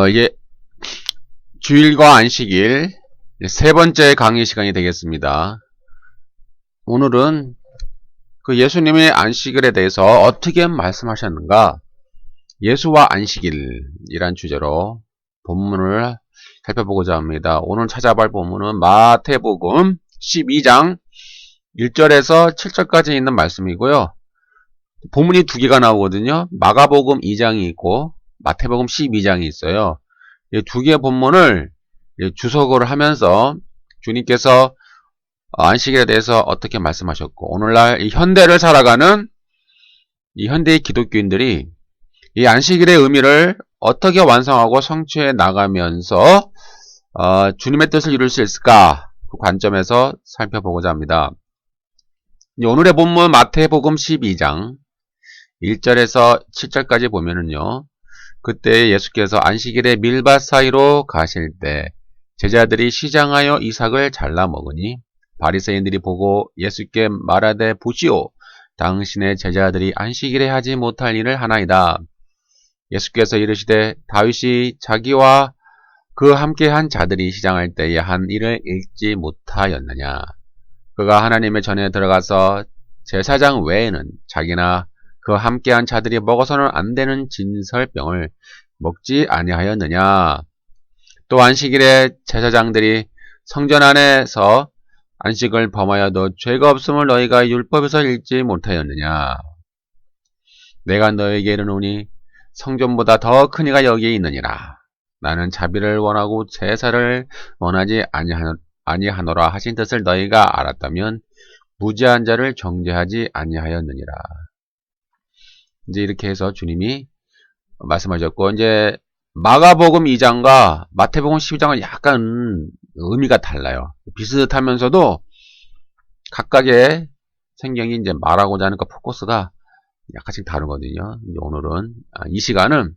이게 주일과 안식일 세 번째 강의 시간이 되겠습니다. 오늘은 그 예수님의 안식일에 대해서 어떻게 말씀하셨는가, 예수와 안식일이란 주제로 본문을 살펴보고자 합니다. 오늘 찾아볼 본문은 마태복음 12장 1절에서 7절까지 있는 말씀이고요. 본문이 두 개가 나오거든요. 마가복음 2장이 있고 마태복음 12장이 있어요. 이 두 개의 본문을 주석을 하면서 주님께서 안식일에 대해서 어떻게 말씀하셨고, 오늘날 이 현대를 살아가는 이 현대의 기독교인들이 이 안식일의 의미를 어떻게 완성하고 성취해 나가면서 주님의 뜻을 이룰 수 있을까, 그 관점에서 살펴보고자 합니다. 오늘의 본문 마태복음 12장 1절에서 7절까지 보면은요, 그때 예수께서 안식일에 밀밭 사이로 가실 때 제자들이 시장하여 이삭을 잘라 먹으니 바리새인들이 보고 예수께 말하되, 보시오, 당신의 제자들이 안식일에 하지 못할 일을 하나이다. 예수께서 이르시되, 다윗이 자기와 그 함께한 자들이 시장할 때에 한 일을 읽지 못하였느냐. 그가 하나님의 전에 들어가서 제사장 외에는 자기나 그 함께한 자들이 먹어서는 안 되는 진설병을 먹지 아니하였느냐. 또 안식일에 제사장들이 성전 안에서 안식을 범하여도 죄가 없음을 너희가 율법에서 읽지 못하였느냐. 내가 너에게 이르노니 성전보다 더 큰 이가 여기에 있느니라. 나는 자비를 원하고 제사를 원하지 아니하노라 하신 뜻을 너희가 알았다면 무죄한 자를 정죄하지 아니하였느니라. 이제 이렇게 해서 주님이 말씀하셨고, 이제 마가복음 2장과 마태복음 12장은 약간 의미가 달라요. 비슷하면서도 각각의 성경이 이제 말하고자 하는 그 포커스가 약간씩 다르거든요. 이제 오늘은 이 시간은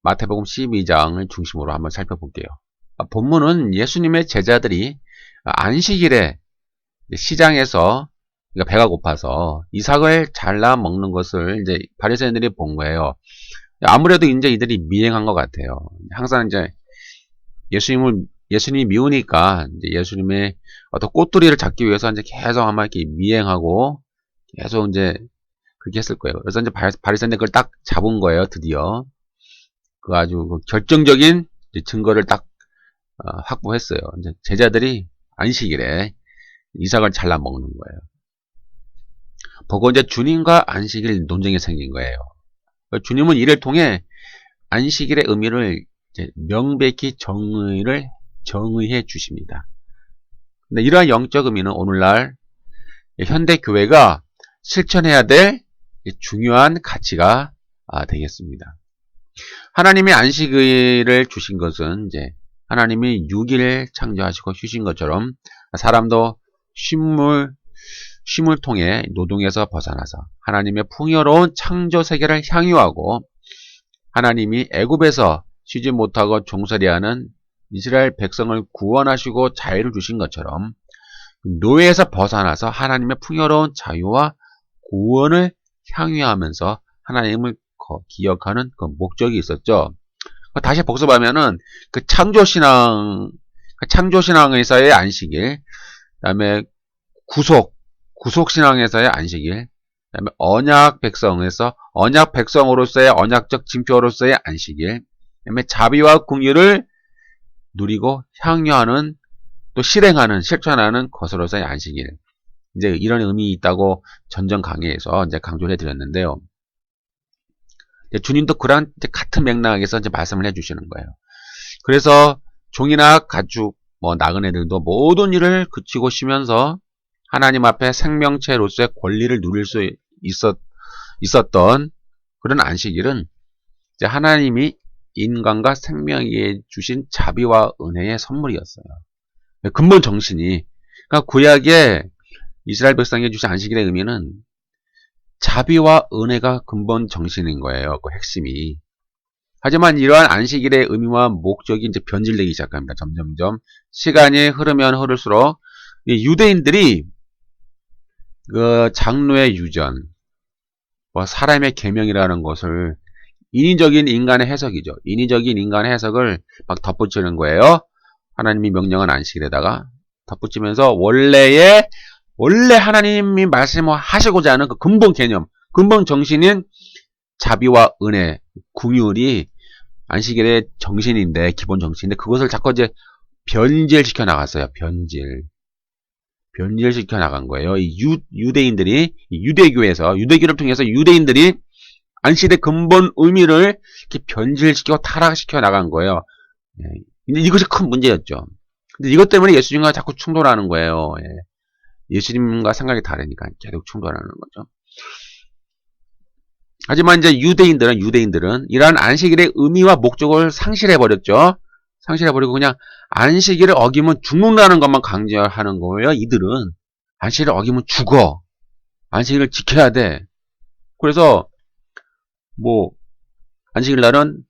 마태복음 12장을 중심으로 한번 살펴볼게요. 본문은 예수님의 제자들이 안식일에 시장에서, 그러니까 배가 고파서 이삭을 잘라 먹는 것을 이제 바리새인들이 본 거예요. 아무래도 이제 이들이 미행한 것 같아요. 항상 이제 예수님이 미우니까 이제 예수님의 어떤 꼬투리를 잡기 위해서 이제 계속 아마 이렇게 미행하고 계속 이제 그렇게 했을 거예요. 그래서 이제 바리새인들이 그걸 딱 잡은 거예요, 드디어. 그 아주 결정적인 증거를 딱 확보했어요. 이제 제자들이 안식일에 이삭을 잘라 먹는 거예요. 보고 이제 주님과 안식일 논쟁이 생긴 거예요. 주님은 이를 통해 안식일의 의미를 이제 명백히 정의해 주십니다. 근데 이러한 영적 의미는 오늘날 현대 교회가 실천해야 될 중요한 가치가 되겠습니다. 하나님이 안식일을 주신 것은 이제 하나님이 6일 창조하시고 휴신 것처럼 사람도 쉼을 통해 노동에서 벗어나서 하나님의 풍요로운 창조 세계를 향유하고, 하나님이 애굽에서 쉬지 못하고 종살이하는 이스라엘 백성을 구원하시고 자유를 주신 것처럼 노예에서 벗어나서 하나님의 풍요로운 자유와 구원을 향유하면서 하나님을 기억하는 그 목적이 있었죠. 다시 복습하면은 그 창조신앙에서의 안식일, 그 다음에 구속신앙에서의 안식일, 그 다음에 언약 백성으로서의 언약적 징표로서의 안식일, 그 다음에 자비와 긍휼을 누리고 향유하는, 또 실천하는 것으로서의 안식일. 이제 이런 의미 있다고 전전 강의에서 이제 강조를 해드렸는데요. 주님도 그런 같은 맥락에서 이제 말씀을 해주시는 거예요. 그래서 종이나 가축, 나그네들도 모든 일을 그치고 쉬면서 하나님 앞에 생명체로서의 권리를 누릴 수 있었던 그런 안식일은 이제 하나님이 인간과 생명에게 주신 자비와 은혜의 선물이었어요. 근본 정신이, 그러니까 구약의 이스라엘 백성에게 주신 안식일의 의미는 자비와 은혜가 근본 정신인 거예요. 그 핵심이. 하지만 이러한 안식일의 의미와 목적이 이제 변질되기 시작합니다. 점점점 시간이 흐르면 흐를수록 유대인들이 그 장로의 유전, 사람의 계명이라는 것을 인위적인 인간의 해석이죠. 인위적인 인간의 해석을 막 덧붙이는 거예요. 하나님이 명령한 안식일에다가 덧붙이면서 원래 하나님이 말씀하시고자 하는 그 근본 개념, 근본 정신인 자비와 은혜, 긍휼이 안식일의 정신인데, 기본 정신인데, 그것을 자꾸 이제 변질시켜 나갔어요. 변질시켜 나간 거예요. 이 유대인들이, 유대교에서, 유대교를 통해서 유대인들이 안식일의 근본 의미를 이렇게 변질시키고 타락시켜 나간 거예요. 근데 이것이 큰 문제였죠. 근데 이것 때문에 예수님과 자꾸 충돌하는 거예요. 예수님과 생각이 다르니까 계속 충돌하는 거죠. 하지만 이제 유대인들은 이러한 안식일의 의미와 목적을 상실해버렸죠. 상실해버리고 그냥 안식일을 어기면 죽는다는 것만 강조하는 거예요. 이들은 안식일을 어기면 죽어. 안식일을 지켜야 돼. 그래서 뭐 안식일 날은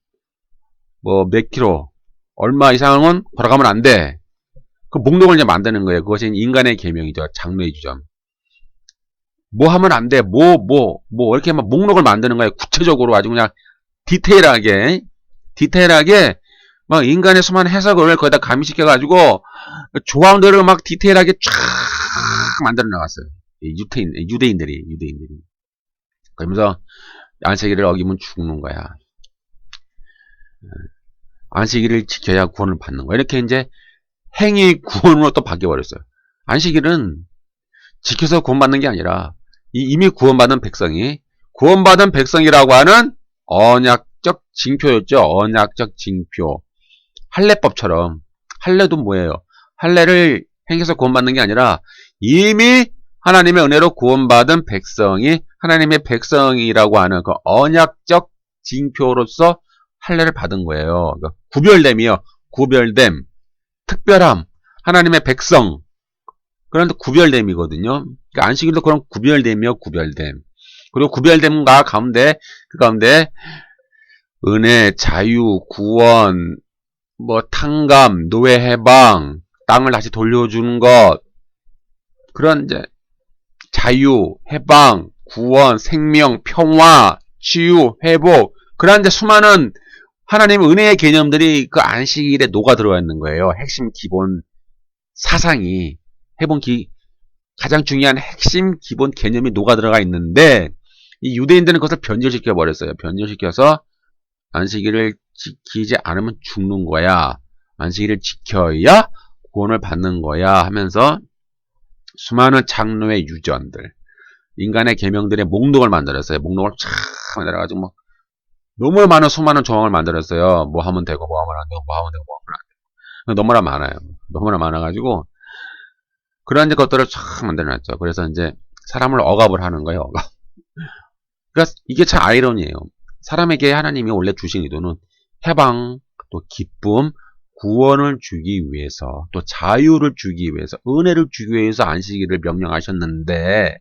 뭐 몇 킬로 얼마 이상은 걸어가면 안 돼. 그 목록을 이제 만드는 거예요. 그것이 인간의 계명이죠. 장로의 주점. 뭐 하면 안 돼. 이렇게 막 목록을 만드는 거예요. 구체적으로 아주 그냥 디테일하게 막 인간의 수많은 해석을 거기다 가미시켜가지고 조항들을 막 디테일하게 쫙 만들어 나갔어요. 유대인들이. 그러면서 안식일을 어기면 죽는 거야. 안식일을 지켜야 구원을 받는 거야. 이렇게 이제 행위 구원으로 또 바뀌어버렸어요. 안식일은 지켜서 구원받는 게 아니라 이미 구원받은 백성이라고 하는 언약적 징표였죠. 언약적 징표. 할례법처럼. 할례도 뭐예요? 할례를 행해서 구원받는 게 아니라 이미 하나님의 은혜로 구원받은 백성이 하나님의 백성이라고 하는 그 언약적 징표로서 할례를 받은 거예요. 그러니까 구별됨이요. 구별됨. 특별함. 하나님의 백성. 그런 구별됨이거든요. 그러니까 안식일도 그런 구별됨이요. 구별됨. 그리고 구별됨과 그 가운데 은혜, 자유, 구원, 뭐 탕감, 노예 해방, 땅을 다시 돌려주는 것, 그런 이제 자유, 해방, 구원, 생명, 평화, 치유, 회복, 그런 이제 수많은 하나님의 은혜의 개념들이 그 안식일에 녹아 들어와 있는 거예요. 핵심 기본 사상이 가장 중요한 핵심 기본 개념이 녹아 들어가 있는데 이 유대인들은 그것을 변질시켜 버렸어요. 변질시켜서 안식일을 지키지 않으면 죽는 거야. 안식일을 지켜야 구원을 받는 거야 하면서 수많은 장로의 유전들, 인간의 계명들의 목록을 만들었어요. 목록을 쫙 만들어가지고 뭐 너무 많은 수많은 조항을 만들었어요. 뭐 하면 되고 뭐 하면 안 되고 뭐 하면 되고 뭐 하면 안 되고 너무나 많아요. 너무나 많아가지고 그런 것들을 쫙 만들어놨죠. 그래서 이제 사람을 억압을 하는 거예요. 억압. 그러니까 이게 참 아이러니예요. 사람에게 하나님이 원래 주신 의도는 해방, 또 기쁨, 구원을 주기 위해서, 또 자유를 주기 위해서, 은혜를 주기 위해서 안식일을 명령하셨는데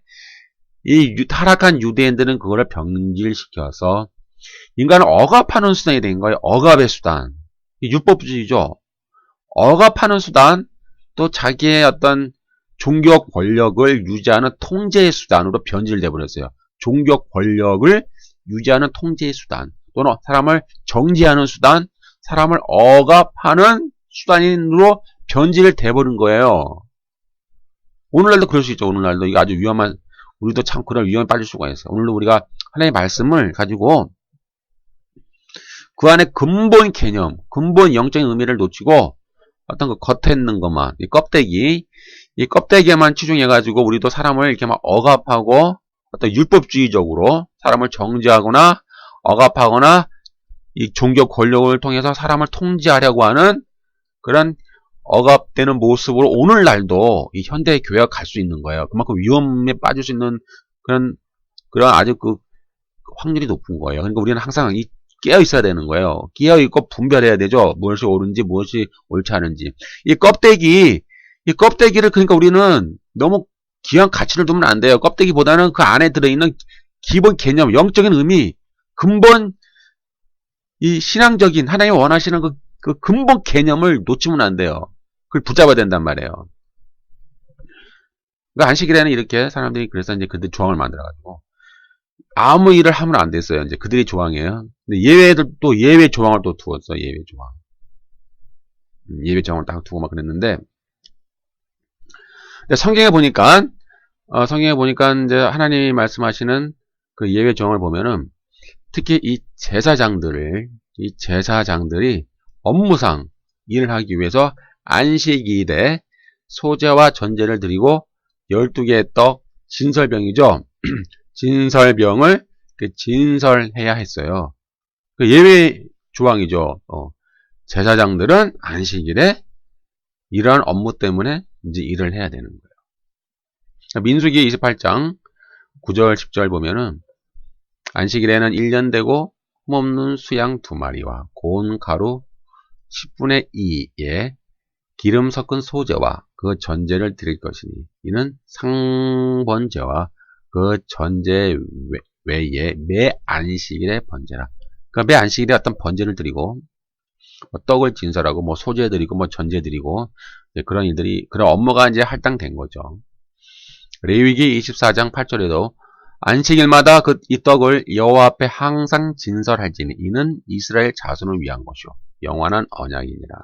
이 타락한 유대인들은 그걸 변질시켜서 인간을 억압하는 수단이 된 거예요. 억압의 수단. 율법주의죠. 억압하는 수단, 또 자기의 어떤 종교 권력을 유지하는 통제의 수단으로 변질돼 버렸어요. 종교 권력을 유지하는 통제의 수단, 또는 사람을 정지하는 수단, 사람을 억압하는 수단으로 변질돼 버린 거예요. 오늘날도 그럴 수 있죠. 오늘날도 이거 아주 위험한, 우리도 참 그런 위험에 빠질 수가 있어요. 오늘도 우리가 하나님의 말씀을 가지고 그 안에 근본 개념, 근본 영적인 의미를 놓치고 어떤 그 겉에 있는 것만, 이 껍데기에만 치중해가지고 우리도 사람을 이렇게 막 억압하고 어떤 율법주의적으로 사람을 정지하거나 억압하거나 이 종교 권력을 통해서 사람을 통제하려고 하는 그런 억압되는 모습으로 오늘날도 이 현대 교회가 갈 수 있는 거예요. 그만큼 위험에 빠질 수 있는 그런 아주 그 확률이 높은 거예요. 그러니까 우리는 항상 깨어 있어야 되는 거예요. 깨어 있고 분별해야 되죠. 무엇이 옳은지 무엇이 옳지 않은지. 이 껍데기를 그러니까 우리는 너무 귀한 가치를 두면 안 돼요. 껍데기보다는 그 안에 들어있는 기본 개념, 영적인 의미, 근본 이 신앙적인 하나님이 원하시는 그 근본 개념을 놓치면 안 돼요. 그걸 붙잡아야 된단 말이에요. 그러니까 안식일에는 이렇게 사람들이 그래서 이제 그들 조항을 만들어가지고 아무 일을 하면 안 됐어요. 이제 그들이 조항이에요. 근데 예외들 또 예외 조항을 또 두었어. 예외 조항. 예외 조항을 딱 두고 막 그랬는데 성경에 보니까 이제 하나님이 말씀하시는 그 예외 조항을 보면은 특히 이 제사장들이 업무상 일을 하기 위해서 안식일에 소제와 전제를 드리고 12개의 떡, 진설병이죠. 진설병을 진설해야 했어요. 그 예외 조항이죠. 제사장들은 안식일에 이러한 업무 때문에 이제 일을 해야 되는 거예요. 민수기 28장 9절 10절 보면은 안식일에는 1년 되고 흠없는 수양 2마리와 고운 가루 10분의 2에 기름 섞은 소제와 그 전제를 드릴 것이니 이는 상번제와 그 전제 외에 매 안식일의 번제라. 그러니까 매 안식일에 어떤 번제를 드리고 뭐 떡을 진설하고 뭐 소제 드리고 뭐 전제 드리고 그런 일들이 그런 업무가 이제 할당된 거죠. 레위기 24장 8절에도 안식일마다 이 떡을 여호와 앞에 항상 진설할지니 이는 이스라엘 자손을 위한 것이요 영원한 언약이니라.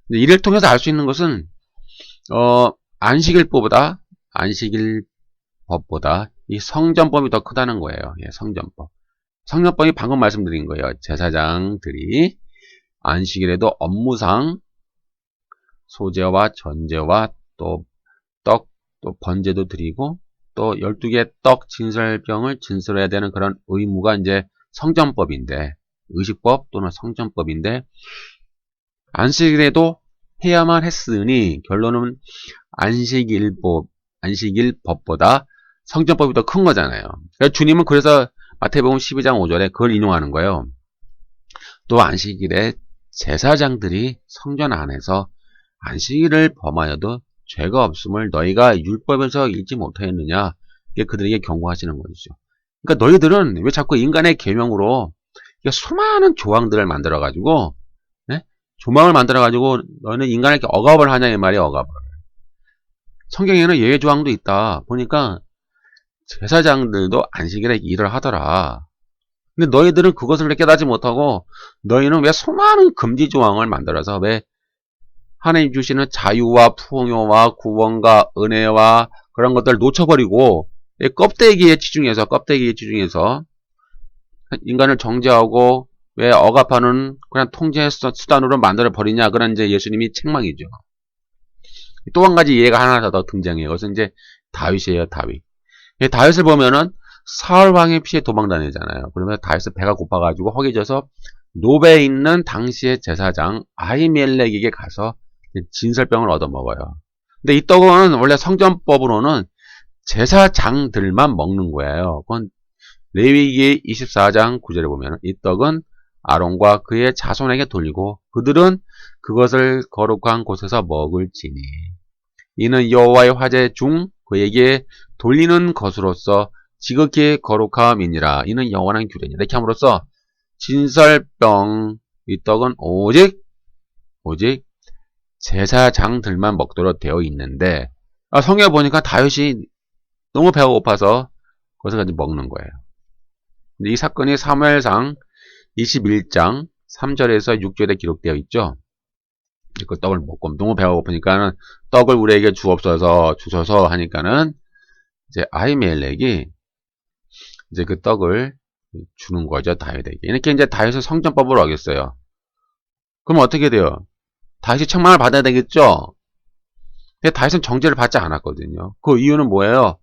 이를 통해서 알 수 있는 것은 안식일법보다 이 성전법이 더 크다는 거예요. 예, 성전법이 방금 말씀드린 거예요. 제사장들이 안식일에도 업무상 소제와 전제와 또 떡, 또 번제도 드리고 또 12개 떡 진설병을 진설해야 되는 그런 의무가 이제 성전법인데, 의식법 또는 성전법인데, 안식일에도 해야만 했으니 결론은 안식일법보다 성전법이 더 큰 거잖아요. 그러니까 주님은 그래서 마태복음 12장 5절에 그걸 인용하는 거예요. 또 안식일에 제사장들이 성전 안에서 안식일을 범하여도 죄가 없음을 너희가 율법에서 읽지 못하였느냐, 이게 그들에게 경고하시는 것이죠. 그러니까 너희들은 왜 자꾸 인간의 계명으로 수많은 조항들을 만들어가지고, 조망을 만들어가지고 너희는 인간에게 억압을 하냐 이 말이야. 억압을. 성경에는 예외 조항도 있다 보니까 제사장들도 안식일에 일을 하더라. 근데 너희들은 그것을 깨닫지 못하고 너희는 왜 수많은 금지 조항을 만들어서 왜 하나님 주시는 자유와 풍요와 구원과 은혜와 그런 것들을 놓쳐버리고 껍데기에 치중해서 인간을 정죄하고 왜 억압하는 그냥 통제 수단으로 만들어 버리냐, 그런 이제 예수님이 책망이죠. 또 한 가지 예가 하나 더 등장해요. 그것은 이제 다윗이에요. 다윗을 보면은 사울 왕의 피해 도망다니잖아요. 그러면 다윗은 배가 고파가지고 허기져서 노베에 있는 당시의 제사장 아히멜렉에게 가서 진설병을 얻어먹어요. 근데 이 떡은 원래 성전법으로는 제사장들만 먹는 거예요. 그건 레위기 24장 9절에 보면 이 떡은 아론과 그의 자손에게 돌리고 그들은 그것을 거룩한 곳에서 먹을지니 이는 여호와의 화제 중 그에게 돌리는 것으로서 지극히 거룩함이니라. 이는 영원한 규례니라. 이렇게 함으로써 진설병 이 떡은 오직 제사장들만 먹도록 되어 있는데, 성경에 보니까 다윗이 너무 배가 고파서 그것을 가지고 먹는 거예요. 근데 이 사건이 사무엘상 21장 3절에서 6절에 기록되어 있죠. 그 떡을 먹고 너무 배가 고프니까는 떡을 우리에게 주셔서 하니까는 이제 아히멜렉이 이제 그 떡을 주는 거죠, 다윗에게. 이렇게 이제 다윗은 성전법을 어겼어요. 그럼 어떻게 돼요? 다윗이 책망을 받아야 되겠죠? 근데 다윗은 정죄를 받지 않았거든요. 그 이유는 뭐예요?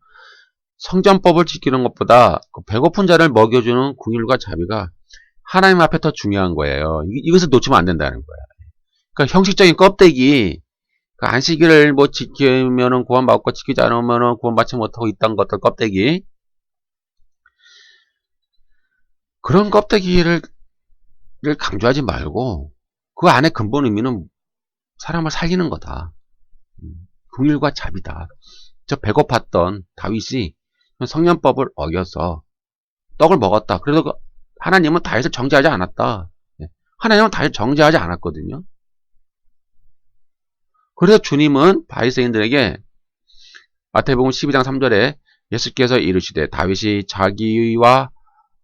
성전법을 지키는 것보다 그 배고픈 자를 먹여주는 긍휼과 자비가 하나님 앞에 더 중요한 거예요. 이것을 놓치면 안 된다는 거예요. 그러니까 형식적인 껍데기, 그 안식일을 뭐 지키면은 구원받고 지키지 않으면은 구원받지 못하고 있던 것들 껍데기, 그런 껍데기를 강조하지 말고 그 안에 근본 의미는 사람을 살리는 거다. 긍휼과 자비다. 저 배고팠던 다윗이 성전법을 어겨서 떡을 먹었다. 그래서 하나님은 다윗을 정죄하지 않았다. 하나님은 다윗을 정죄하지 않았거든요. 그래서 주님은 바리새인들에게 마태복음 12장 3절에 예수께서 이르시되 다윗이 자기와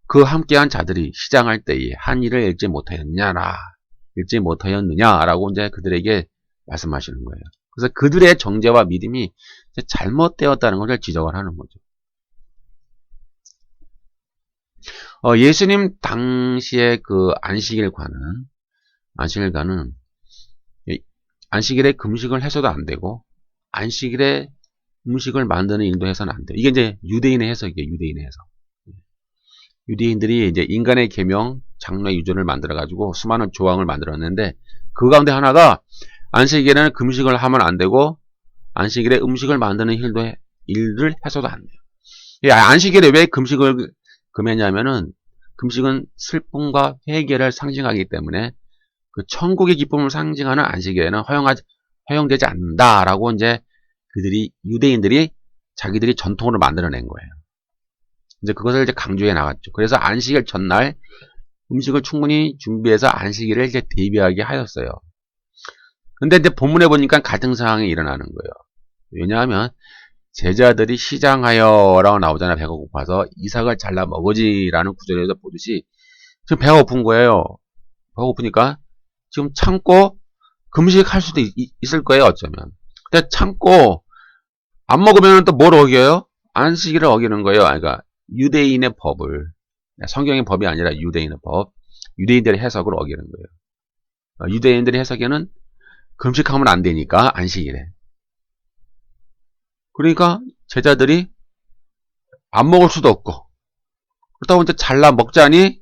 그 함께한 자들이 시장할 때에 한 일을 읽지 못하였느냐라고 이제 그들에게 말씀하시는 거예요. 그래서 그들의 정죄와 믿음이 잘못되었다는 것을 지적을 하는 거죠. 예수님 당시에 그 안식일과는 안식일에 금식을 해서도 안 되고 안식일에 음식을 만드는 일도 해서는 안 돼요. 이게 이제 유대인의 해석이에요. 유대인의 해석. 유대인들이 이제 인간의 계명, 장로의 유전을 만들어가지고 수많은 조항을 만들었는데 그 가운데 하나가 안식일에는 금식을 하면 안 되고 안식일에 음식을 만드는 일을 해서도 안 돼요. 안식일에 왜 금식을 금했냐면은 금식은 슬픔과 회개를 상징하기 때문에 그 천국의 기쁨을 상징하는 안식일에는 허용되지 않는다라고 이제 유대인들이 자기들이 전통으로 만들어낸 거예요. 이제 그것을 이제 강조해 나갔죠. 그래서 안식일 전날 음식을 충분히 준비해서 안식일을 이제 대비하게 하였어요. 근데 이제 본문에 보니까 갈등 상황이 일어나는 거예요. 왜냐하면 제자들이 시장하여 라고 나오잖아요. 배가 고파서 이삭을 잘라 먹으지라는 구절에서 보듯이 지금 배가 고픈 거예요. 배가 고프니까 지금 참고 금식할 수도 있을 거예요. 어쩌면. 근데 참고 안 먹으면 또 뭘 어겨요? 안식일을 어기는 거예요. 그러니까 유대인의 법을, 성경의 법이 아니라 유대인의 법, 유대인들의 해석을 어기는 거예요. 유대인들의 해석에는 금식하면 안 되니까 안식일에. 그러니까 제자들이 안 먹을 수도 없고 그렇다고 이제 잘라 먹자니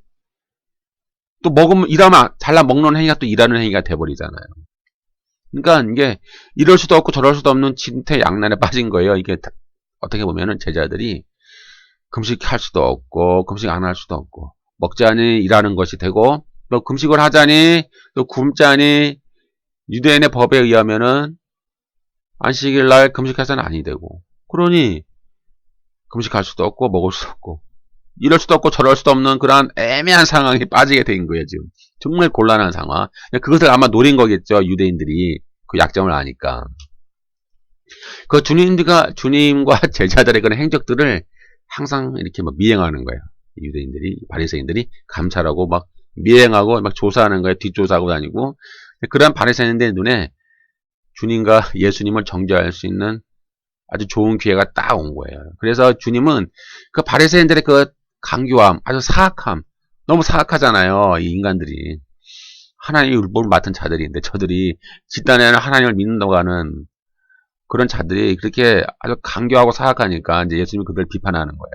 또 먹으면 일하면 잘라 먹는 행위가 또 일하는 행위가 돼버리잖아요. 그러니까 이게 이럴 수도 없고 저럴 수도 없는 진퇴양난에 빠진 거예요. 이게 어떻게 보면은 제자들이 금식할 수도 없고 금식 안 할 수도 없고 먹자니 일하는 것이 되고 또 금식을 하자니 또 굶자니 유대인의 법에 의하면은 안식일 날 금식해서는 아니 되고 그러니 금식할 수도 없고 먹을 수도 없고 이럴 수도 없고 저럴 수도 없는 그런 애매한 상황에 빠지게 된 거예요. 지금 정말 곤란한 상황. 그것을 아마 노린 거겠죠. 유대인들이 그 약점을 아니까. 그 주님과 제자들의 그런 행적들을 항상 이렇게 막 미행하는 거예요. 유대인들이, 바리새인들이 감찰하고 막 미행하고 막 조사하는 거예요. 뒷조사하고 다니고. 그런 바리새인들의 눈에 주님과 예수님을 정죄할 수 있는 아주 좋은 기회가 딱 온 거예요. 그래서 주님은 그 바리새인들의 그 강교함, 아주 사악함, 너무 사악하잖아요. 이 인간들이. 하나님의 율법을 맡은 자들인데 저들이 집단에는 하나님을 믿는다고 하는 그런 자들이 그렇게 아주 강교하고 사악하니까 이제 예수님이 그들을 비판하는 거예요.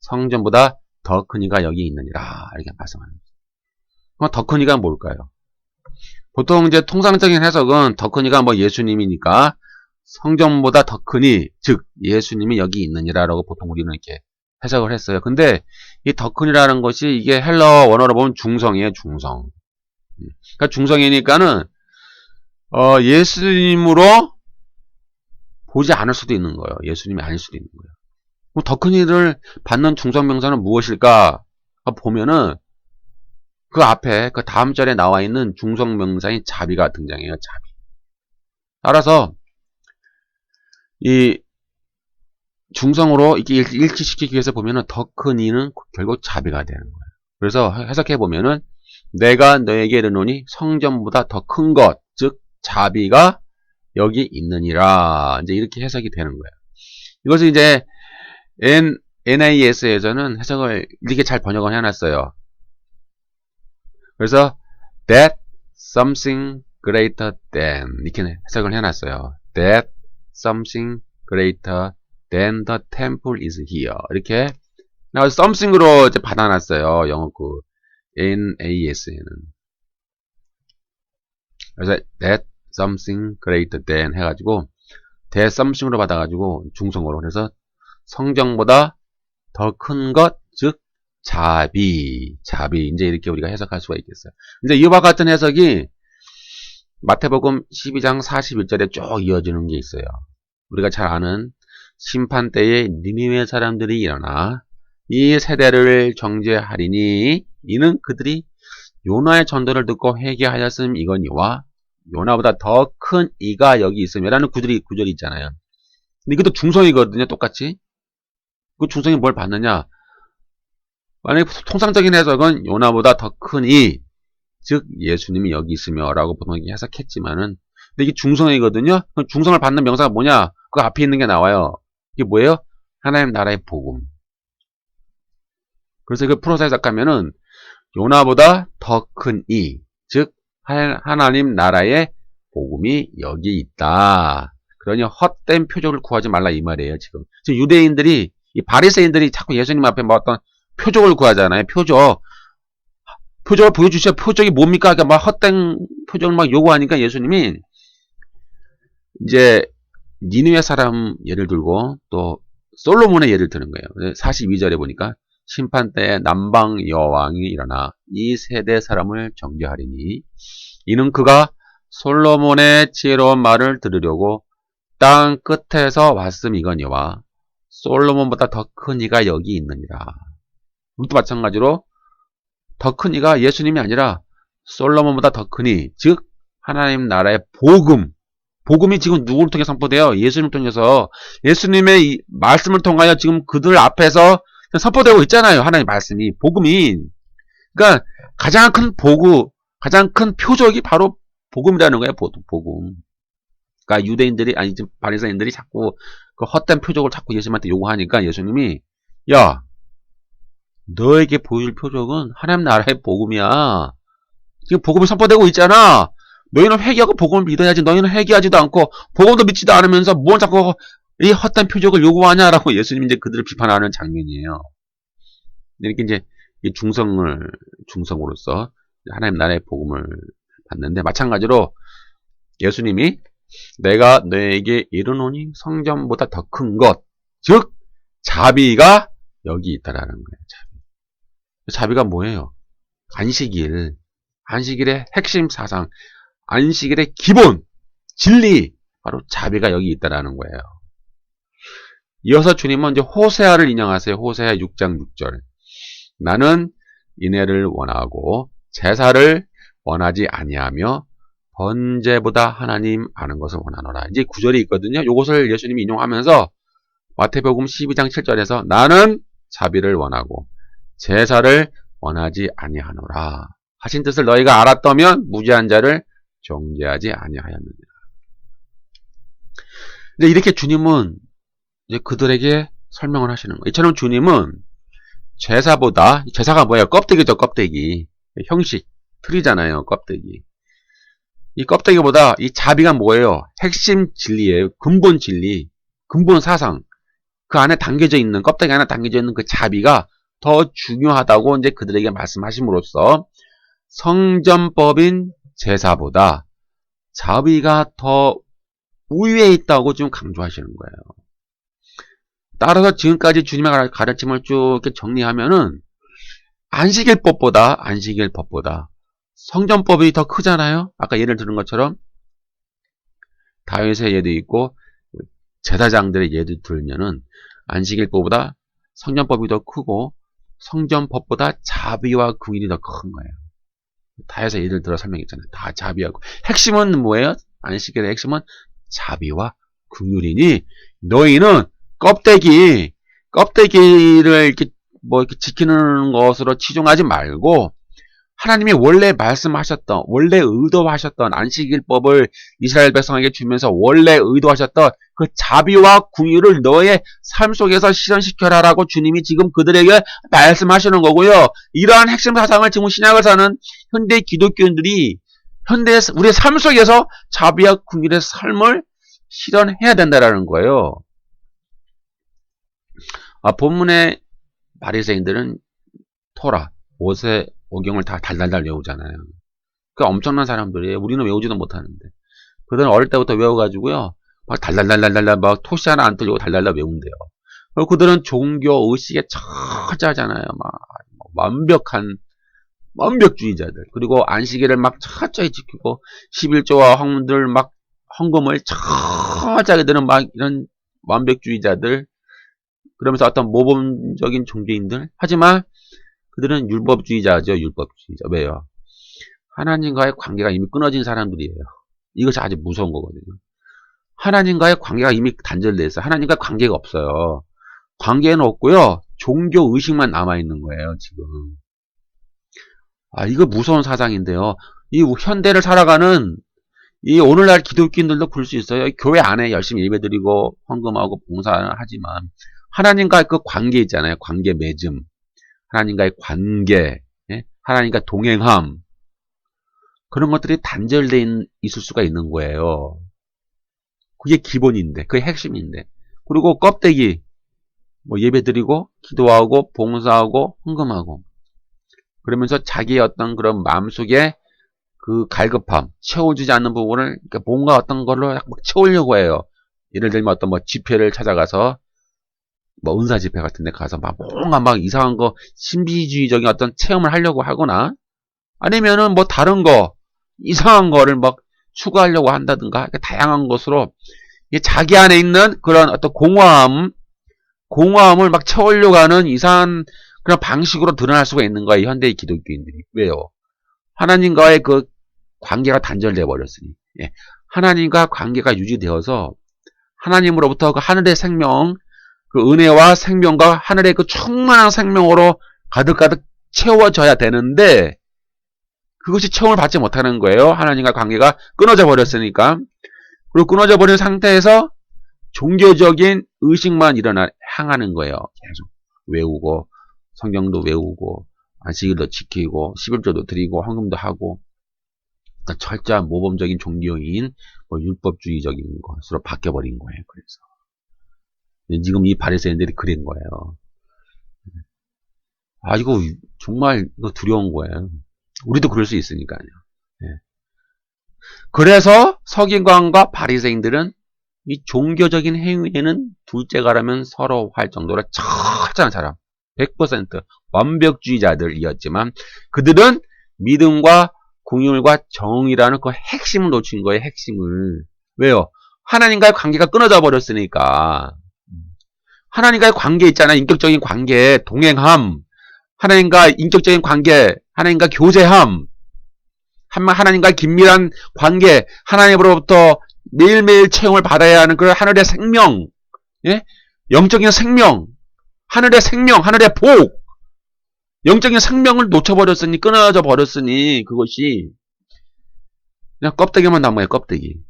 성전보다 더 큰 이가 여기 있느니라 이렇게 말씀하는 거예요. 더 큰 이가 뭘까요? 보통 이제 통상적인 해석은 더 큰 이가 뭐 예수님이니까 성전보다 더 크니 즉 예수님이 여기 있느니라라고 보통 우리는 이렇게 해석을 했어요. 근데 이 더 큰이라는 것이 이게 헬러 원어로 보면 중성이에요. 중성. 그러니까 중성이니까는 예수님으로 보지 않을 수도 있는 거예요. 예수님이 아닐 수도 있는 거예요. 더 큰 일을 받는 중성명사는 무엇일까 보면은 그 앞에 그 다음 절에 나와 있는 중성명사인 자비가 등장해요. 자비. 따라서 이 중성으로 이렇게 일치시키기 위해서 보면은 더 큰 이는 결국 자비가 되는 거예요. 그래서 해석해 보면은 내가 너에게 이르노니 성전보다 더 큰 것, 즉 자비가 여기 있느니라. 이제 이렇게 해석이 되는 거예요. 이것을 이제 NAS에서는 해석을 이렇게 잘 번역을 해놨어요. 그래서 that something greater than 이렇게 해석을 해놨어요. that something greater than the temple is here. 이렇게 나와서 something으로 이제 받아놨어요. 영어 그 NAS에는. 그래서 that something greater than 해가지고 that something으로 받아가지고 중성어로 그래서 성정보다 더 큰 것, 즉 자비 이제 이렇게 우리가 해석할 수가 있겠어요. 이제 이와 같은 해석이 마태복음 12장 41절에 쭉 이어지는 게 있어요. 우리가 잘 아는 심판 때에 니느웨 사람들이 일어나 이 세대를 정죄하리니 이는 그들이 요나의 전도를 듣고 회개하였음이거니와 요나보다 더 큰 이가 여기 있음이라는 구절이 있잖아요. 근데 이것도 중성이거든요. 똑같이. 그 중성이 뭘 받느냐? 만약에 통상적인 해석은 요나보다 더 큰 이, 즉 예수님이 여기 있으며 라고 보통 해석했지만은, 근데 이게 중성이거든요. 그럼 중성을 받는 명사가 뭐냐? 그 앞에 있는 게 나와요. 이게 뭐예요? 하나님 나라의 복음. 그래서 이걸 풀어서 해석하면은 요나보다 더 큰 이, 즉 하나님 나라의 복음이 여기 있다. 그러니 헛된 표적을 구하지 말라 이 말이에요. 지금 유대인들이, 이 바리새인들이 자꾸 예수님 앞에 뭐 어떤 표적을 구하잖아요. 표적을 보여주셔. 표적이 뭡니까? 그러니까 막 헛된 표적을 막 요구하니까 예수님이 이제 니느웨 사람 예를 들고 또 솔로몬의 예를 드는 거예요. 42절에 보니까 심판 때에 남방 여왕이 일어나 이 세대 사람을 정죄하리니 이는 그가 솔로몬의 지혜로운 말을 들으려고 땅 끝에서 왔음이거니와 솔로몬보다 더 큰 이가 여기 있느니라. 이것도 마찬가지로 더 큰 이가 예수님이 아니라 솔로몬보다 더 크니, 즉 하나님 나라의 복음이 지금 누구를 통해 선포돼요? 예수님을 통해서. 예수님의 이 말씀을 통하여 지금 그들 앞에서 선포되고 있잖아요. 하나님의 말씀이, 복음이. 그러니까 가장 큰 표적이 바로 복음이라는 거예요. 복음. 그러니까 유대인들이, 아니 바리새인들이 자꾸 그 헛된 표적을 자꾸 예수님한테 요구하니까 예수님이, 야, 너에게 보여줄 표적은 하나님 나라의 복음이야. 지금 복음이 선포되고 있잖아. 너희는 회개하고 복음을 믿어야지. 너희는 회개하지도 않고 복음도 믿지도 않으면서 뭘 자꾸 이 헛된 표적을 요구하냐라고 예수님이 이제 그들을 비판하는 장면이에요. 이렇게 이제 이 중성으로서 하나님 나라의 복음을 받는데, 마찬가지로 예수님이 내가 너에게 이르노니 성전보다 더 큰 것, 즉 자비가 여기 있다라는 거예요. 자비가 뭐예요? 안식일의 핵심 사상, 안식일의 기본 진리, 바로 자비가 여기 있다라는 거예요. 이어서 주님은 이제 호세아를 인용하세요. 호세아 6장 6절. 나는 인애를 원하고 제사를 원하지 아니하며 번제보다 하나님 아는 것을 원하노라. 이제 구절이 있거든요. 이것을 예수님이 인용하면서 마태복음 12장 7절에서 나는 자비를 원하고 제사를 원하지 아니하노라 하신 뜻을 너희가 알았다면 무죄한 자를 정죄하지 아니하였느니라. 근데 이렇게 주님은 이제 그들에게 설명을 하시는 거예요. 이처럼 주님은 제사가 뭐예요? 껍데기죠, 껍데기. 형식, 틀이잖아요, 껍데기. 이 껍데기보다 이 자비가 뭐예요? 핵심 진리예요. 근본 진리, 근본 사상. 그 안에 담겨져 있는, 껍데기 안에 담겨져 있는 그 자비가 더 중요하다고 이제 그들에게 말씀하심으로써 성전법인 제사보다 자비가 더 우위에 있다고 지금 강조하시는 거예요. 따라서 지금까지 주님의 가르침을 쭉 이렇게 정리하면은 안식일법보다 성전법이 더 크잖아요. 아까 예를 들은 것처럼 다윗의 예도 있고 제사장들의 예도 들면은 안식일법보다 성전법이 더 크고 성전법보다 자비와 긍휼이 더 큰 거예요. 다윗의 예를 들어 설명했잖아요. 다 자비하고. 핵심은 뭐예요? 안식일의 핵심은 자비와 긍휼이니 너희는 껍데기를 이렇게 지키는 것으로 치중하지 말고 하나님이 원래 말씀하셨던, 원래 의도하셨던 안식일법을 이스라엘 백성에게 주면서 원래 의도하셨던 그 자비와 긍휼을 너의 삶 속에서 실현시켜라라고 주님이 지금 그들에게 말씀하시는 거고요. 이러한 핵심 사상을 지금 신약을 사는 현대 기독교인들이 우리의 삶 속에서 자비와 긍휼의 삶을 실현해야 된다라는 거예요. 본문의 바리새인들은 토라, 오경을 다 달달달 외우잖아요. 그러니까 엄청난 사람들이에요. 우리는 외우지도 못하는데. 그들은 어릴 때부터 외워가지고요. 막 달달달달달 막 토시 하나 안 틀리고 달달달 외운대요. 그리고 그들은 종교 의식에 철저하잖아요. 막 완벽주의자들. 그리고 안식일을 막 철저히 지키고 11조와 헌금을 철저하게 드는 막 이런 완벽주의자들. 그러면서 어떤 모범적인 종교인들. 하지만 그들은 율법주의자죠. 왜요? 하나님과의 관계가 이미 끊어진 사람들이에요. 이것이 아주 무서운 거거든요. 하나님과의 관계가 이미 단절되어 있어요. 하나님과 관계가 없어요. 관계는 없고요. 종교 의식만 남아있는 거예요, 지금. 이거 무서운 사상인데요. 이 현대를 살아가는 이 오늘날 기독교인들도 볼 수 있어요. 교회 안에 열심히 예배드리고 헌금하고 봉사하지만 하나님과의 그 관계 있잖아요. 관계 맺음. 하나님과의 관계, 예? 하나님과 동행함. 그런 것들이 단절되어 있을 수가 있는 거예요. 그게 기본인데, 그게 핵심인데. 그리고 껍데기, 뭐 예배드리고, 기도하고, 봉사하고, 헌금하고. 그러면서 자기의 어떤 그런 마음속에 그 갈급함, 채워주지 않는 부분을, 그러니까 뭔가 어떤 걸로 막 채우려고 해요. 예를 들면 어떤 뭐 집회를 찾아가서, 뭐 은사 집회 같은 데 가서 막 뭔가 막 이상한 거, 신비주의적인 어떤 체험을 하려고 하거나, 아니면은 뭐 다른 거, 이상한 거를 막 추구하려고 한다든가, 다양한 것으로 자기 안에 있는 그런 어떤 공허함을 막 채우려고 하는 이상한 그런 방식으로 드러날 수가 있는 거예요. 현대의 기독교인들이. 왜요? 하나님과의 그 관계가 단절되어 버렸으니. 예. 하나님과 관계가 유지되어서 하나님으로부터 그 하늘의 생명, 그 은혜와 생명과 하늘의 그 충만한 생명으로 가득가득 채워져야 되는데 그것이 체험을 받지 못하는 거예요. 하나님과 관계가 끊어져 버렸으니까. 그리고 끊어져 버린 상태에서 종교적인 의식만 향하는 거예요. 계속 외우고 성경도 외우고 안식일도 지키고 11조도 드리고 헌금도 하고 그러니까 철저한 모범적인 종교인 뭐 율법주의적인 것으로 바뀌어버린 거예요. 그래서 지금 이 바리새인들이 그린 거예요. 이거 정말 이거 두려운 거예요. 우리도 그럴 수 있으니까요. 예. 그래서 서기관과 바리새인들은 이 종교적인 행위에는 둘째가라면 서러워할 정도로 철저한 사람, 100% 완벽주의자들이었지만 그들은 믿음과 긍휼과 정의라는 그 핵심을 놓친 거예요. 핵심을. 왜요? 하나님과의 관계가 끊어져 버렸으니까. 하나님과의 관계 있잖아요. 인격적인 관계, 동행함. 하나님과 인격적인 관계, 하나님과 교제함. 하나님과 긴밀한 관계, 하나님으로부터 매일매일 체험을 받아야 하는 그 하늘의 생명, 예? 영적인 생명, 하늘의 생명, 하늘의 복, 영적인 생명을 놓쳐버렸으니, 끊어져 버렸으니, 그것이 그냥 껍데기만 남아요, 껍데기만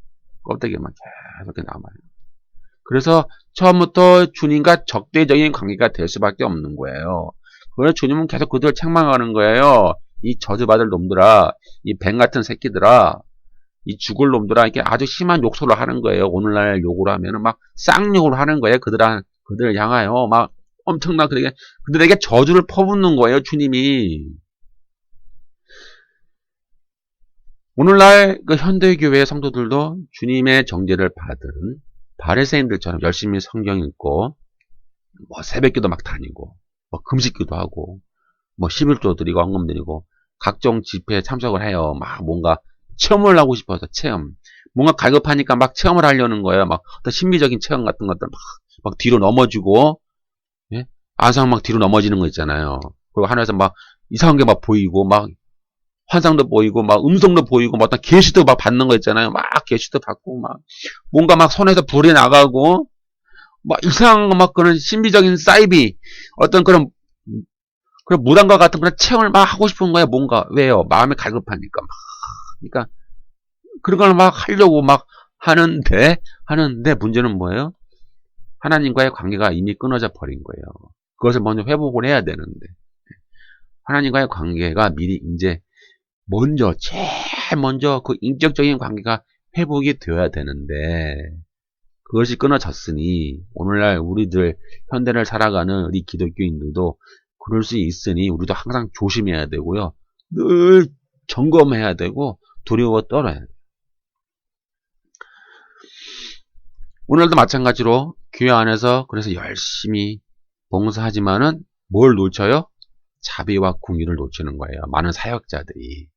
계속 남아요. 그래서 처음부터 주님과 적대적인 관계가 될 수밖에 없는 거예요. 그래서 주님은 계속 그들을 책망하는 거예요. 이 저주받을 놈들아, 이 뱀 같은 새끼들아, 이 죽을 놈들아, 이렇게 아주 심한 욕설을 하는 거예요. 오늘날 욕을 하면은 막 쌍욕을 하는 거예요. 그들을 향하여 막 엄청나 그들에게 저주를 퍼붓는 거예요. 주님이. 오늘날 그 현대교회 성도들도 주님의 정죄를 받은 바리새인들처럼 열심히 성경 읽고 뭐 새벽기도 막 다니고 뭐 금식기도 하고 뭐 11조 드리고 헌금 드리고 각종 집회에 참석을 해요. 막 뭔가 체험을 하고 싶어서 체험. 뭔가 갈급하니까 막 체험을 하려는 거예요. 막 어떤 신비적인 체험 같은 것들 막 뒤로 넘어지고, 예? 안상 막 뒤로 넘어지는 거 있잖아요. 그리고 하늘에서 막 이상한 게 막 보이고, 막 환상도 보이고, 막 음성도 보이고, 막 어떤 계시도 막 받는 거 있잖아요. 막 계시도 받고, 막 뭔가 막 손에서 불이 나가고, 막 이상한 거 막 그런 신비적인 사이비, 어떤 그런 무당과 같은 그런 체험을 막 하고 싶은 거예요. 뭔가. 왜요? 마음이 갈급하니까. 그러니까 그런 걸 막 하려고 막 하는데 문제는 뭐예요? 하나님과의 관계가 이미 끊어져 버린 거예요. 그것을 먼저 회복을 해야 되는데 하나님과의 관계가 미리 이제 제일 먼저 그 인격적인 관계가 회복이 되어야 되는데 그것이 끊어졌으니 오늘날 우리들 현대를 살아가는 우리 기독교인들도 그럴 수 있으니 우리도 항상 조심해야 되고요. 늘 점검해야 되고 두려워 떨어야 돼요. 오늘도 마찬가지로 교회 안에서 그래서 열심히 봉사하지만은 뭘 놓쳐요? 자비와 긍휼을 놓치는 거예요. 많은 사역자들이.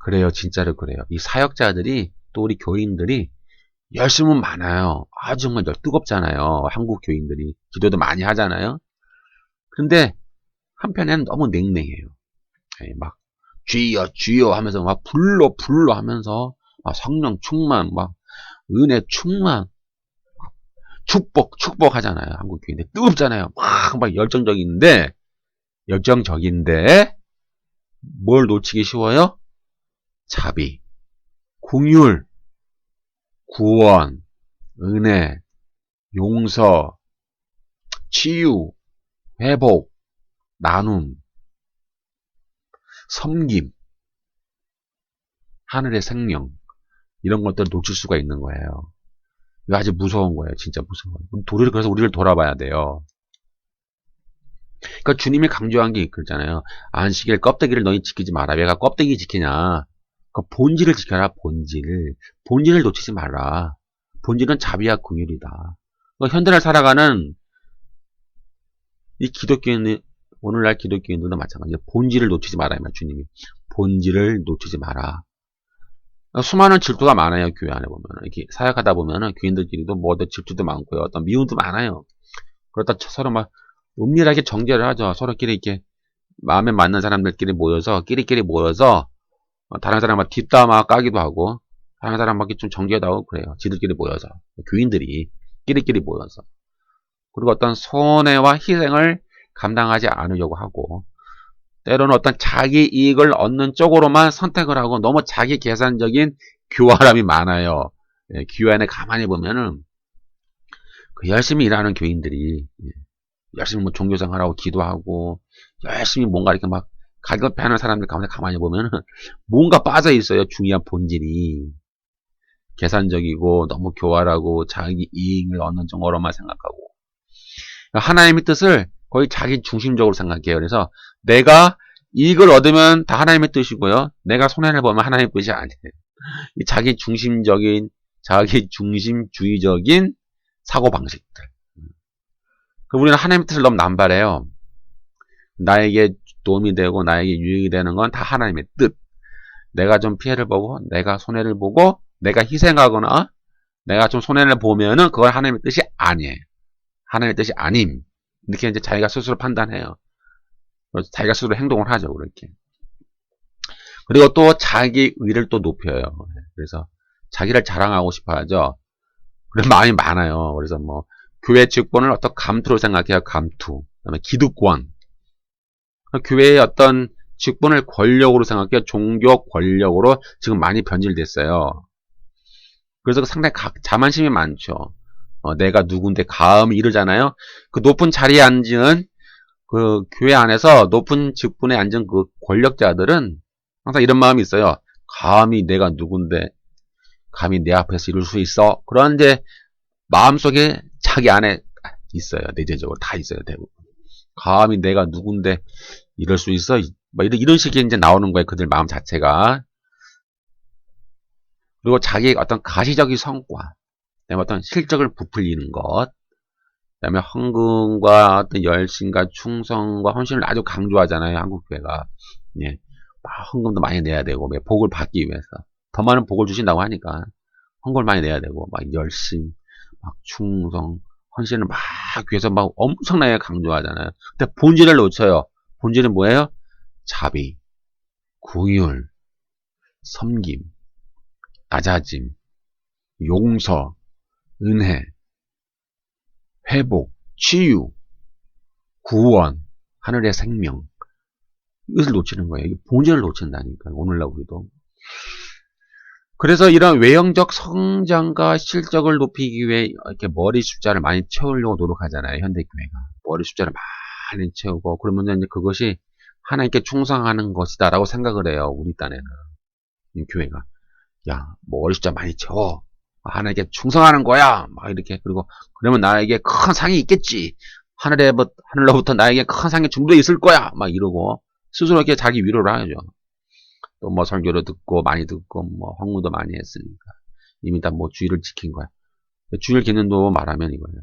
그래요. 진짜로 그래요. 이 사역자들이 또 우리 교인들이 열심은 많아요. 아주 정말 뜨겁잖아요. 한국 교인들이. 기도도 많이 하잖아요. 그런데 한편에는 너무 냉랭해요. 막 주여 주여 하면서 막 불러 하면서 막 성령 충만 막 은혜 충만 축복 하잖아요. 한국 교인들. 뜨겁잖아요. 막 열정적인데, 뭘 놓치기 쉬워요? 자비, 긍휼, 구원, 은혜, 용서, 치유, 회복, 나눔, 섬김, 하늘의 생명, 이런 것들을 놓칠 수가 있는 거예요. 이거 아주 무서운 거예요. 진짜 무서워요. 그래서 우리를 돌아봐야 돼요. 그러니까 주님이 강조한 게 있잖아요. 안식일 껍데기를 너희 지키지 마라. 왜가 껍데기 지키냐? 그 본질을 지켜라. 본질을 놓치지 말라. 본질은 자비와 긍휼이다. 그러니까 현대를 살아가는 이 기독교인, 오늘날 기독교인들도 마찬가지예요. 본질을 놓치지 마라. 주님이 본질을 놓치지 마라. 수많은 질투가 많아요. 교회 안에 보면 이렇게 사역하다 보면은 교인들끼리도 뭐든 질투도 많고요. 어떤 미움도 많아요. 그러다 서로 막 은밀하게 정죄를 하죠. 서로끼리 이렇게 마음에 맞는 사람들끼리 모여서 끼리끼리 모여서 다른 사람 막 뒷담화 까기도 하고 다른 사람 막 좀 정죄도 하고 그래요. 지들끼리 모여서 교인들이 끼리끼리 모여서 그리고 어떤 손해와 희생을 감당하지 않으려고 하고 때로는 어떤 자기 이익을 얻는 쪽으로만 선택을 하고 너무 자기 계산적인 교활함이 많아요. 예, 교회 안에 가만히 보면은 그 열심히 일하는 교인들이 열심히 뭐 종교생활하고 기도하고 열심히 뭔가 이렇게 막 갈급해하는 사람들 가운데 가만히 보면은 뭔가 빠져 있어요. 중요한 본질이 계산적이고 너무 교활하고 자기 이익을 얻는 쪽으로만 생각하고 하나님의 뜻을 거의 자기 중심적으로 생각해요. 그래서 내가 이익을 얻으면 다 하나님의 뜻이고요. 내가 손해를 보면 하나님의 뜻이 아니에요. 자기 중심주의적인 사고방식들. 우리는 하나님의 뜻을 너무 남발해요. 나에게 도움이 되고 나에게 유익이 되는 건 다 하나님의 뜻. 내가 좀 피해를 보고 내가 손해를 보고 내가 희생하거나 내가 좀 손해를 보면은 그건 하나님의 뜻이 아니에요. 하나님의 뜻이 아님. 이렇게 이제 자기가 스스로 판단해요. 자기가 스스로 행동을 하죠. 그렇게. 그리고 또 자기 의를 또 높여요. 그래서 자기를 자랑하고 싶어 하죠. 그런 마음이 많아요. 그래서 뭐 교회 직분을 어떤 감투로 생각해요. 감투. 그다음에 기득권. 교회의 어떤 직분을 권력으로 생각해요. 종교 권력으로 지금 많이 변질됐어요. 그래서 상당히 자만심이 많죠. 내가 누군데 감히 이러잖아요. 그 높은 자리에 앉은 그 교회 안에서 높은 직분에 앉은 그 권력자들은 항상 이런 마음이 있어요. 감히 내가 누군데 감히 내 앞에서 이럴 수 있어. 그런데 마음속에 자기 안에 있어요. 내재적으로 다 있어요. 대부분. 감히 내가 누군데 이럴 수 있어. 뭐 이런 식이 이제 나오는 거예요. 그들 마음 자체가. 그리고 자기의 어떤 가시적인 성과, 그다음에 어떤 실적을 부풀리는 것, 그다음에 헌금과 어떤 열심과 충성과 헌신을 아주 강조하잖아요. 한국 교회가. 예. 헌금도 많이 내야 되고, 복을 받기 위해서. 더 많은 복을 주신다고 하니까, 헌금을 많이 내야 되고, 막 열심, 막 충성, 헌신을 막 위해서 막 엄청나게 강조하잖아요. 근데 본질을 놓쳐요. 본질은 뭐예요? 자비, 긍휼, 섬김, 낮아짐, 용서, 은혜, 회복, 치유, 구원, 하늘의 생명. 이것을 놓치는 거예요. 이게 본질을 놓친다니까요. 오늘날 우리도. 그래서 이런 외형적 성장과 실적을 높이기 위해 이렇게 머리 숫자를 많이 채우려고 노력하잖아요. 현대교회가. 머리 숫자를 많이 채우고 그러면 이제 그것이 하나님께 충성하는 것이다라고 생각을 해요. 우리 딴에는. 교회가. 야, 뭐 머리 숫자 많이 채워. 하나님께 충성하는 거야. 막 이렇게. 그리고 그러면 나에게 큰 상이 있겠지. 하늘로부터 나에게 큰 상이 준비되어 있을 거야. 막 이러고 스스로 이렇게 자기 위로를 하죠. 또 뭐 설교를 듣고 많이 듣고 뭐 헌금도 많이 했으니까 이미 다 뭐 주의를 지킨 거야. 주일 기능도 말하면 이거예요.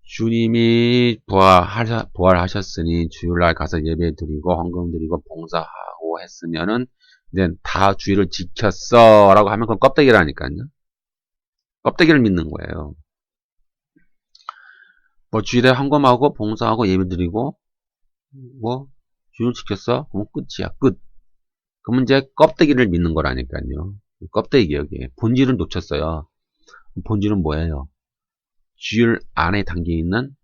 주님이 부활하셨으니 주일날 가서 예배 드리고 헌금 드리고 봉사하고 했으면은 이제 다 주의를 지켰어 라고 하면 그건 껍데기라니까요. 껍데기를 믿는 거예요. 뭐 주일에 헌금하고 봉사하고 예배 드리고 뭐 주의를 지켰어? 그럼 끝이야. 끝. 그러면 이제 껍데기를 믿는 거라니까요. 껍데기 여기에 본질은 놓쳤어요. 본질은 뭐예요? 주일 안에 담겨있는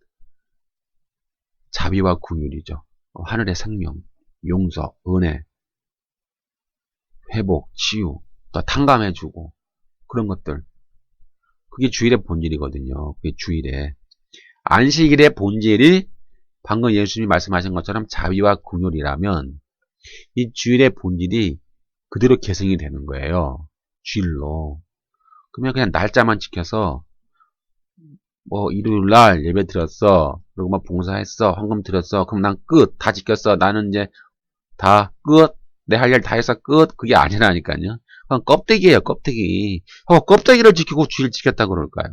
자비와 긍휼이죠. 하늘의 생명, 용서, 은혜, 회복, 치유, 또 탕감해주고 그런 것들. 그게 주일의 본질이거든요. 그게 주일의. 안식일의 본질이 방금 예수님이 말씀하신 것처럼 자비와 긍휼이라면 이 주일의 본질이 그대로 계승이 되는 거예요. 주일로. 그러면 그냥 날짜만 지켜서 뭐 일요일날 예배 드렸어. 그리고 막 봉사했어. 헌금 드렸어. 그럼 난 끝. 다 지켰어. 나는 이제 다 끝. 내 할 일 다 했어. 끝. 그게 아니라니까요. 그건 껍데기예요. 껍데기. 껍데기를 지키고 주일 지켰다 그럴까요?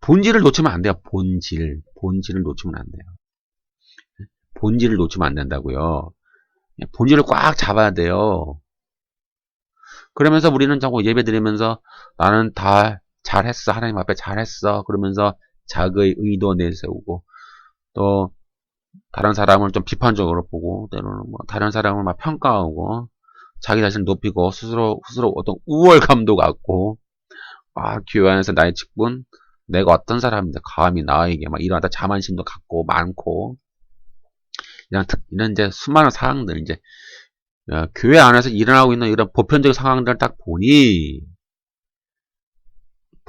본질을 놓치면 안 돼요. 본질을 놓치면 안 돼요. 본질을 놓치면 안 된다고요. 본질을 꽉 잡아야 돼요. 그러면서 우리는 자꾸 예배 드리면서 나는 다 잘했어. 하나님 앞에 잘했어. 그러면서 자기의 의도 내세우고 또 다른 사람을 좀 비판적으로 보고 때로는 뭐 다른 사람을 막 평가하고 자기 자신을 높이고 스스로 어떤 우월감도 갖고 교회 안에서 나의 직분 내가 어떤 사람인데 감히 나에게 막 이러다 자만심도 갖고 많고 이런 이제 수많은 상황들 이제 교회 안에서 일어나고 있는 이런 보편적인 상황들을 딱 보니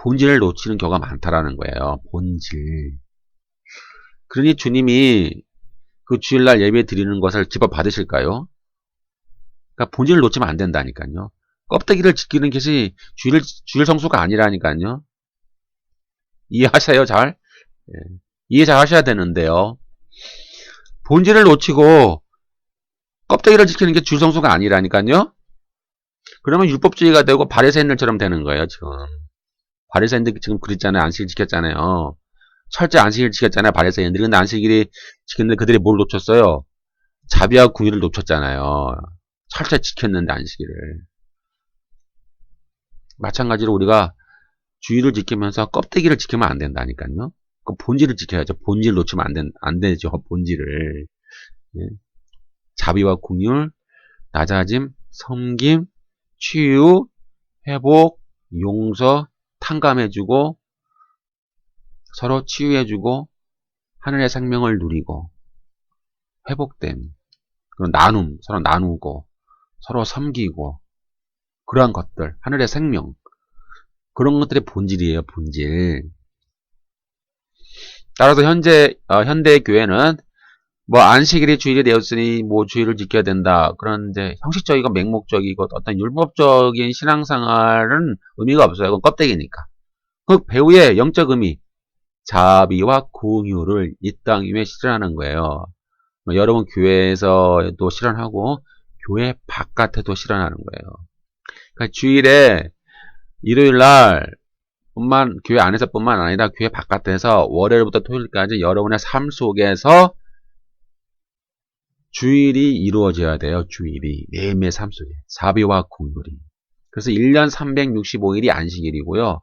본질을 놓치는 경우가 많다라는 거예요. 본질. 그러니 주님이 그 주일날 예배 드리는 것을 기뻐 받으실까요? 그러니까 본질을 놓치면 안 된다니까요. 껍데기를 지키는 것이 주일 성수가 아니라니까요. 이해하세요, 잘? 이해 잘 하셔야 되는데요. 본질을 놓치고 껍데기를 지키는 게 주일 성수가 아니라니까요. 그러면 율법주의가 되고 바리새인들처럼 되는 거예요, 지금. 바리새인들 지금 그랬잖아요. 안식일 지켰잖아요. 철저히 안식일 지켰잖아요. 바리새인들이. 근데 안식일이 지켰는데 그들이 뭘 놓쳤어요? 자비와 긍휼을 놓쳤잖아요. 철저히 지켰는데 안식일을. 마찬가지로 우리가 주의를 지키면서 껍데기를 지키면 안 된다니까요. 그 본질을 지켜야죠. 본질을 놓치면 안 되죠. 본질을. 자비와 긍휼, 낮아짐, 섬김, 치유, 회복, 용서, 탕감해주고 서로 치유해주고 하늘의 생명을 누리고 회복됨, 나눔, 서로 나누고 서로 섬기고 그러한 것들, 하늘의 생명 그런 것들이 본질이에요. 본질. 따라서 현대 교회는 뭐 안식일이 주일이 되었으니 뭐 주일을 지켜야 된다. 그런 이제 형식적이고 맹목적이고 어떤 율법적인 신앙생활은 의미가 없어요. 그건 껍데기니까. 그 배후의 영적 의미, 자비와 긍휼을 이 땅 위에 실현하는 거예요. 여러분 교회에서도 실현하고 교회 바깥에도 실현하는 거예요. 그러니까 주일에 일요일날 교회 안에서뿐만 아니라 교회 바깥에서 월요일부터 토요일까지 여러분의 삶 속에서 주일이 이루어져야 돼요. 주일이 매일매일 삶 속에 자비와 긍휼이. 그래서 1년 365일이 안식일이고요.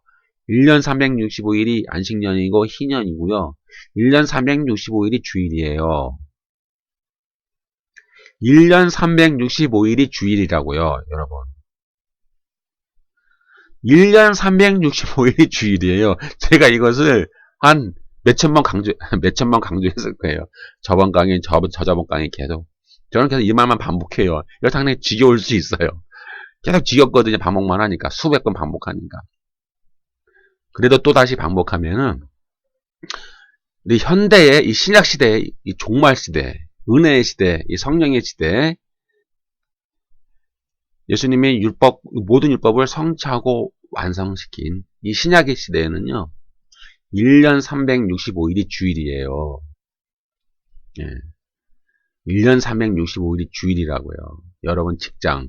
1년 365일이 안식년이고 희년이고요. 1년 365일이 주일이에요. 1년 365일이 주일이라고요. 여러분. 1년 365일이 주일이에요. 제가 이것을 한 몇천번 강조했을 거예요. 저번 강의, 저저번 강의 계속. 저는 계속 이 말만 반복해요. 이거 상당히 지겨울 수 있어요. 계속 지겹거든요. 반복만 하니까. 수백 번 반복하니까. 그래도 또 다시 반복하면은, 우리 현대의 이 신약시대, 이 종말시대, 은혜의 시대, 이 성령의 시대, 예수님의 모든 율법을 성취하고 완성시킨 이 신약의 시대에는요, 1년 365일이 주일이에요. 1년 365일이 주일이라고요. 여러분 직장,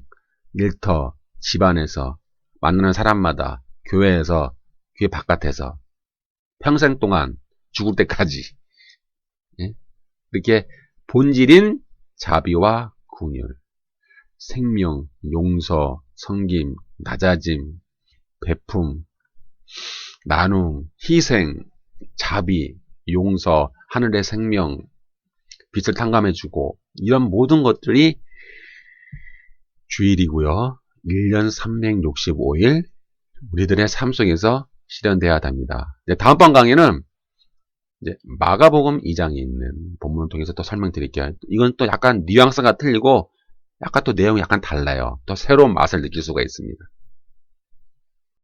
일터, 집안에서, 만나는 사람마다, 교회에서, 교회 바깥에서, 평생 동안 죽을 때까지 이렇게 본질인 자비와 긍휼, 생명, 용서, 섬김, 낮아짐, 베품, 나눔, 희생, 자비, 용서, 하늘의 생명, 빛을 탕감해주고 이런 모든 것들이 주일이고요. 1년 365일 우리들의 삶 속에서 실현돼야 됩니다. 이제 다음번 강의는 이제 마가복음 2장에 있는 본문을 통해서 또 설명드릴게요. 이건 또 약간 뉘앙스가 틀리고 약간 또 내용이 약간 달라요. 또 새로운 맛을 느낄 수가 있습니다.